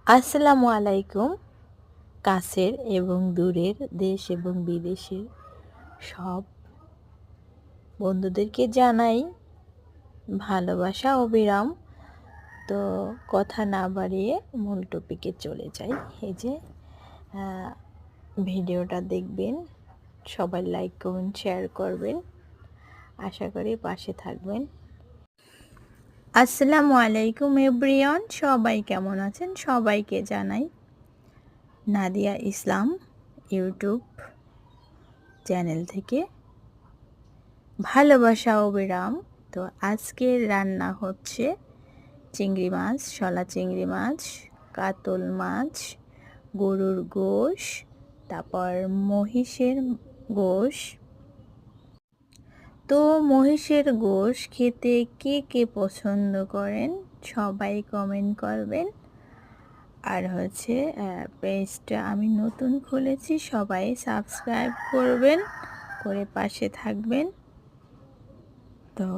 আসসালামু আলাইকুম। কাছের এবং দূরের, দেশ এবং বিদেশের সব বন্ধুদেরকে জানাই ভালোবাসা অবিরাম। তো কথা না বাড়িয়ে মূল টপিকে চলে যাই। এই যে আহ, ভিডিওটা দেখবেন, সবাই লাইক কমেন্ট শেয়ার করবেন, আশা করি পাশে থাকবেন। আসসালামু আলাইকুম এভরিওয়ান, সবাই কেমন আছেন? সবাইকে জানাই নাদিয়া ইসলাম ইউটিউব চ্যানেল থেকে ভালোবাসা অবিরাম। তো আজকের রান্না হচ্ছে চিংড়ি মাছ, শলা চিংড়ি মাছ, কাতল মাছ, গরুর গোশ, তারপর মহিষের গোশ। তো মহিষের গোশ খেতে কে কে পছন্দ করেন সবাই কমেন্ট করবেন। আর হচ্ছে পেজটা আমি নতুন খুলেছি, সবাই সাবস্ক্রাইব করবেন, করে পাশে থাকবেন। তো